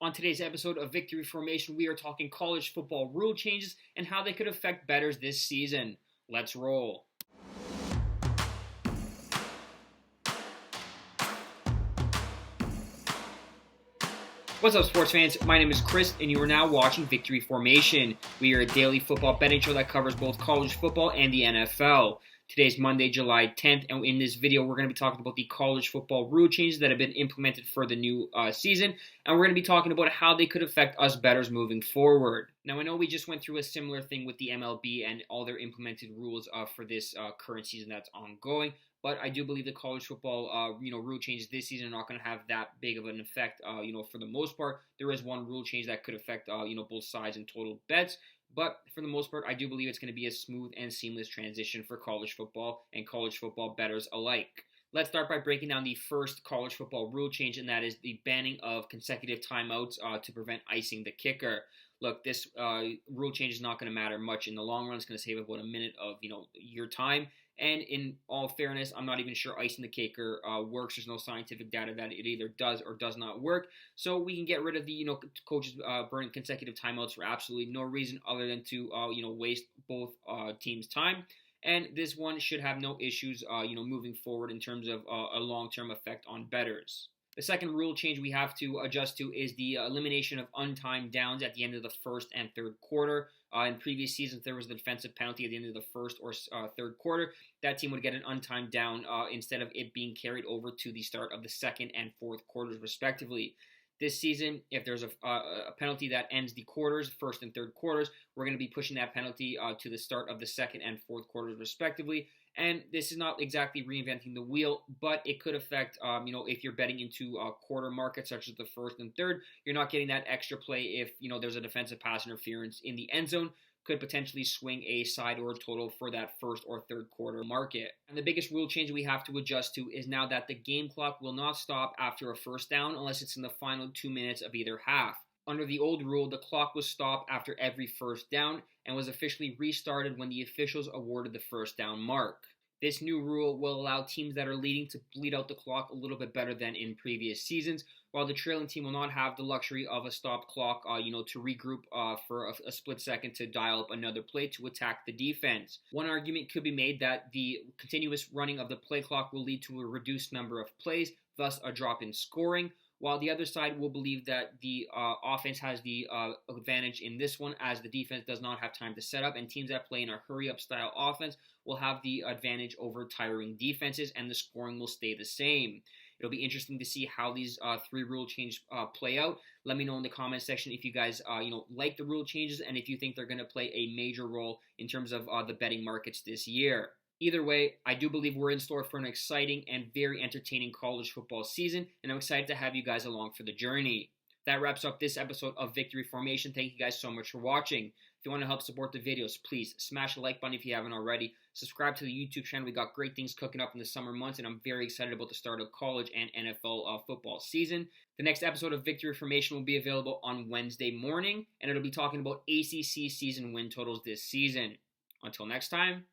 On today's episode of Victory Formation, we are talking college football rule changes and how they could affect bettors this season. Let's roll. What's up, sports fans? My name is Chris, and you are now watching Victory Formation. We are a daily football betting show that covers both college football and the NFL. Today's Monday, July 10th, and in this video, we're going to be talking about the college football rule changes that have been implemented for the new season, and we're going to be talking about how they could affect us bettors moving forward. Now, I know we just went through a similar thing with the MLB and all their implemented rules for this current season that's ongoing. But I do believe the college football, rule changes this season are not going to have that big of an effect. For the most part, there is one rule change that could affect, both sides and total bets. But for the most part, I do believe it's going to be a smooth and seamless transition for college football and college football bettors alike. Let's start by breaking down the first college football rule change, and that is the banning of consecutive timeouts to prevent icing the kicker. Look, this rule change is not going to matter much in the long run. It's going to save about a minute of your time. And in all fairness, I'm not even sure icing the kicker works. There's no scientific data that it either does or does not work. So we can get rid of the coaches burning consecutive timeouts for absolutely no reason other than to waste both teams' time. And this one should have no issues moving forward in terms of a long-term effect on bettors. The second rule change we have to adjust to is the elimination of untimed downs at the end of the first and third quarter. In previous seasons, there was the defensive penalty at the end of the first or third quarter. That team would get an untimed down instead of it being carried over to the start of the second and fourth quarters, respectively. This season, if there's a penalty that ends the quarters, first and third quarters, we're going to be pushing that penalty to the start of the second and fourth quarters, respectively. And this is not exactly reinventing the wheel, but it could affect, if you're betting into quarter markets such as the first and third, you're not getting that extra play if, there's a defensive pass interference in the end zone. Could potentially swing a side or total for that first or third quarter market. And the biggest rule change we have to adjust to is now that the game clock will not stop after a first down unless it's in the final 2 minutes of either half. Under the old rule, the clock was stopped after every first down and was officially restarted when the officials awarded the first down mark. This new rule will allow teams that are leading to bleed out the clock a little bit better than in previous seasons, while the trailing team will not have the luxury of a stopped clock, to regroup for a split second to dial up another play to attack the defense. One argument could be made that the continuous running of the play clock will lead to a reduced number of plays, thus a drop in scoring, while the other side will believe that the offense has the advantage in this one, as the defense does not have time to set up, and teams that play in a hurry-up style offense will have the advantage over tiring defenses, and the scoring will stay the same. It'll be interesting to see how these three rule changes play out. Let me know in the comment section if you guys like the rule changes and if you think they're going to play a major role in terms of the betting markets this year. Either way, I do believe we're in store for an exciting and very entertaining college football season, and I'm excited to have you guys along for the journey. That wraps up this episode of Victory Formation. Thank you guys so much for watching. If you want to help support the videos, please smash the like button if you haven't already. Subscribe to the YouTube channel. We got great things cooking up in the summer months, and I'm very excited about the start of college and NFL football season. The next episode of Victory Formation will be available on Wednesday morning, and it'll be talking about ACC season win totals this season. Until next time,